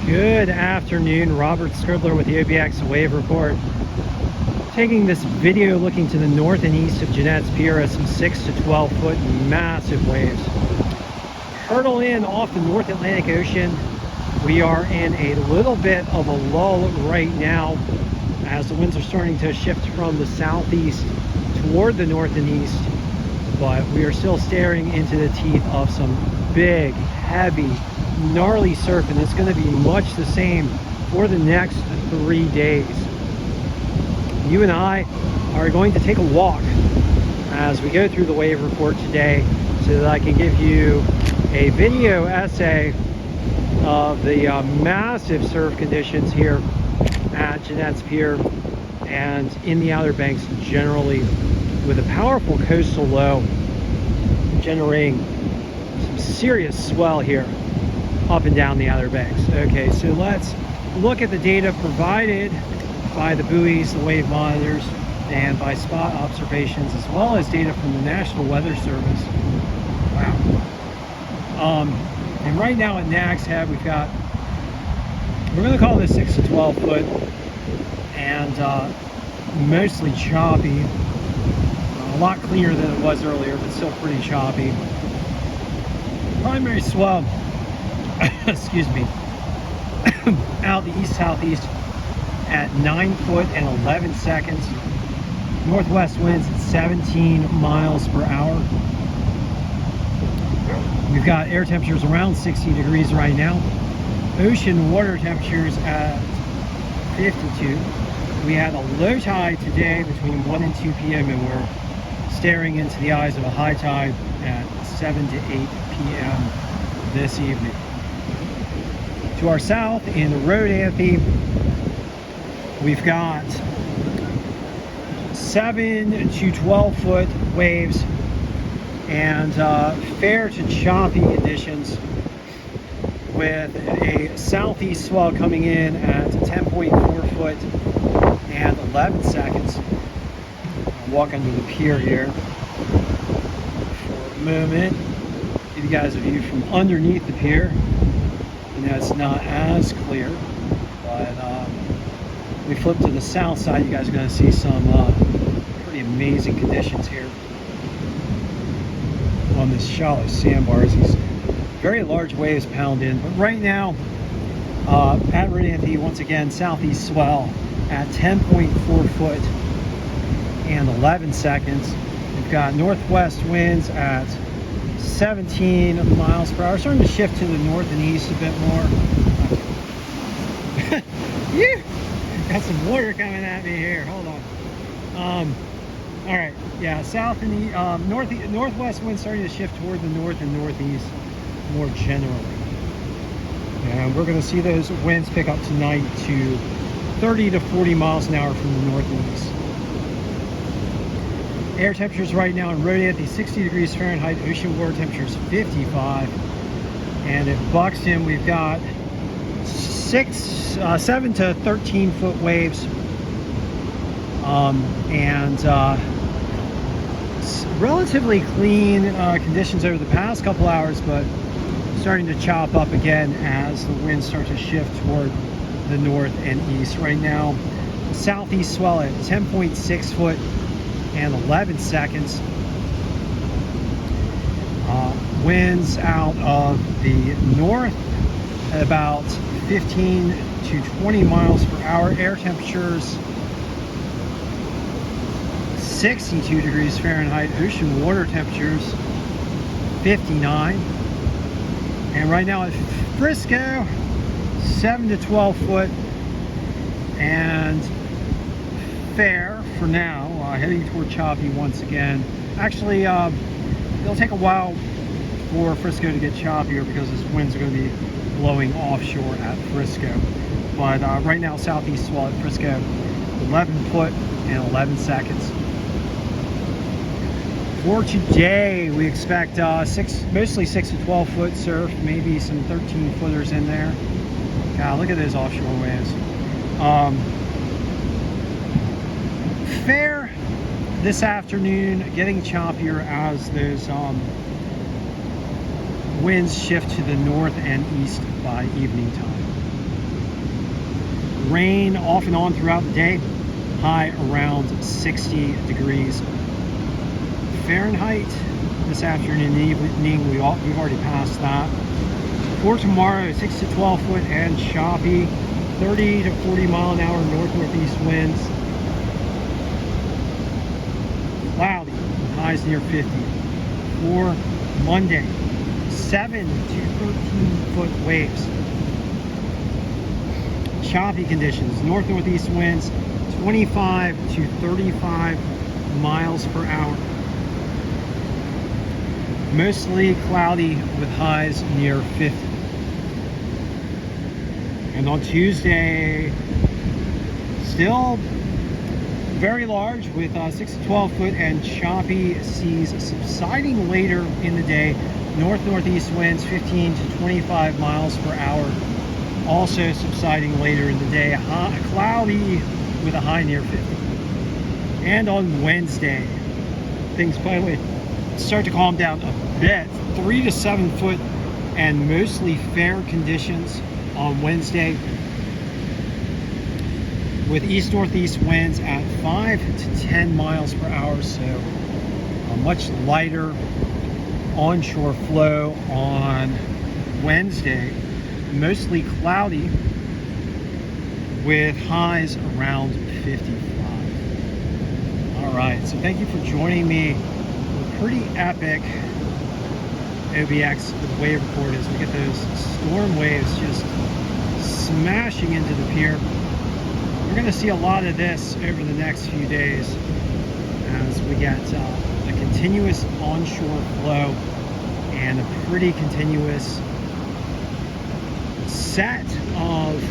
Good afternoon, Robert Scribbler with the OBX Wave Report. Taking this video looking to the north and east of Jeanette's Pier at some 6 to 12 foot massive waves. Hurtle in off the North Atlantic Ocean. We are in a little bit of a lull right now as the winds are starting to shift from the southeast toward the north and east, but we are still staring into the teeth of some big, heavy, gnarly surf, and it's going to be much the same for the next 3 days. You and I are going to take a walk as we go through the wave report today so that I can give you a video essay of the massive surf conditions here at Jeanette's Pier and in the Outer Banks generally, with a powerful coastal low generating some serious swell here up and down the Outer Banks. Okay, so let's look at the data provided by the buoys, the wave monitors, and by spot observations, as well as data from the National Weather Service. Wow. And right now at Nag's Head, we've got, we're going to call this 6 to 12 foot, and mostly choppy. A lot cleaner than it was earlier, but still pretty choppy. Primary swell, excuse me, out the east-southeast at 9 foot and 11 seconds. Northwest winds at 17 miles per hour. We've got air temperatures around 60 degrees right now. Ocean water temperatures at 52. We had a low tide today between 1 and 2 p.m. and we're staring into the eyes of a high tide at 7 to 8 p.m. this evening. To our south in the Rodanthe, we've got 7 to 12 foot waves and fair to choppy conditions, with a southeast swell coming in at 10.4 foot and 11 seconds. I'll walk under the pier here for a moment, give you guys a view from underneath the pier. You know, it's not as clear, but we flip to the south side, you guys are going to see some pretty amazing conditions here on this shallow sandbars. These very large waves pound in, but right now at Rodanthe, once again, southeast swell at 10.4 foot and 11 seconds. We've got northwest winds at 17 miles per hour, starting to shift to the north and east a bit more. Yeah, got some water coming at me here. Hold on. All right, yeah, south and the northwest winds starting to shift toward the north and northeast more generally, and we're going to see those winds pick up tonight to 30 to 40 miles an hour from the north and east. Air temperatures right now in Rodanthe 60 degrees Fahrenheit, ocean water temperatures 55, and at Buxton we've got 7 to 13 foot waves, and relatively clean conditions over the past couple hours, but starting to chop up again as the winds start to shift toward the north and east. Right now, southeast swell at 10.6 foot and 11 seconds. Winds out of the north at about 15 to 20 miles per hour. Air temperatures 62 degrees Fahrenheit. Ocean water temperatures 59. And right now at Frisco, 7 to 12 foot and fair for now, heading toward choppy once again. Actually, it'll take a while for Frisco to get choppier because these winds are going to be blowing offshore at Frisco. But right now, southeast swell at Frisco, 11 foot and 11 seconds. For today, we expect mostly 6 to 12 foot surf, maybe some 13 footers in there. God, look at those offshore waves. Fair this afternoon, getting choppier as those winds shift to the north and east by evening time. Rain off and on throughout the day. High around 60 degrees Fahrenheit. This afternoon and evening, we've already passed that. For tomorrow, 6 to 12 foot and choppy. 30 to 40 mile an hour north-northeast winds. Cloudy, highs near 50. For Monday, 7 to 13 foot waves. Choppy conditions, north-northeast winds, 25 to 35 miles per hour. Mostly cloudy with highs near 50. And on Tuesday, still very large with 6 to 12 foot and choppy seas, subsiding later in the day. North-northeast winds 15 to 25 miles per hour. Also subsiding later in the day. Cloudy with a high near 50. And on Wednesday, things finally start to calm down a bit. 3 to 7 foot and mostly fair conditions on Wednesday, with east-northeast winds at 5 to 10 miles per hour, so a much lighter onshore flow on Wednesday. Mostly cloudy with highs around 55. All right, so thank you for joining me. Pretty epic OBX wave report as we get those storm waves just smashing into the pier. We're going to see a lot of this over the next few days as we get a continuous onshore flow and a pretty continuous set of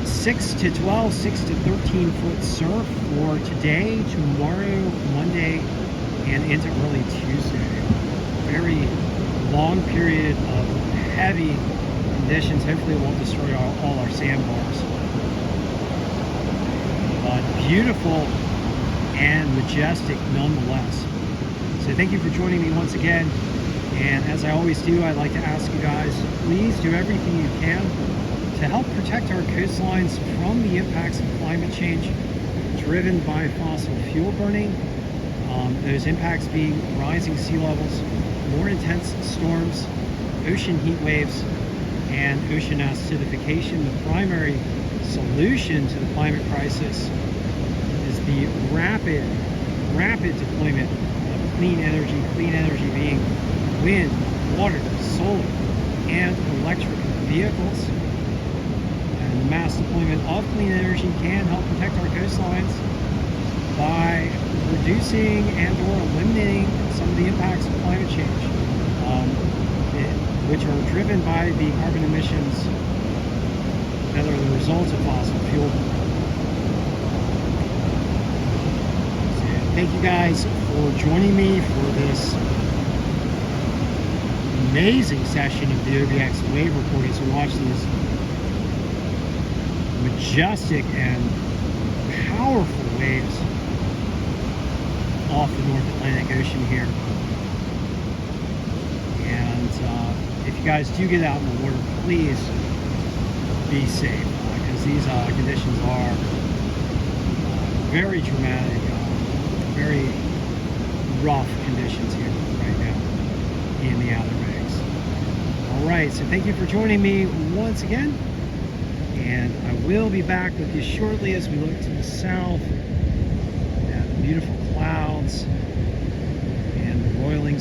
6 to 12, 6 to 13 foot surf for today, tomorrow, Monday, and into early Tuesday. Very long period of heavy conditions. Hopefully it won't destroy all our sandbars. But beautiful and majestic nonetheless. So thank you for joining me once again. And as I always do, I'd like to ask you guys, please do everything you can to help protect our coastlines from the impacts of climate change driven by fossil fuel burning. Those impacts being rising sea levels, more intense storms, ocean heat waves, and ocean acidification. The primary solution to the climate crisis is the rapid deployment of clean energy being wind, water, solar, and electric vehicles. And the mass deployment of clean energy can help protect our coastlines by reducing and or eliminating some of the impacts of climate change, which are driven by the carbon emissions that are the result of fossil fuel. So thank you guys for joining me for this amazing session of the OBX wave reporting. So watch these majestic and powerful waves off the North Atlantic Ocean here. And if you guys do get out in the water, please be safe, because these conditions are very dramatic, very rough conditions here right now in the Outer Banks. All right, so thank you for joining me once again, and I will be back with you shortly as we look to the south at the beautiful clouds and the roiling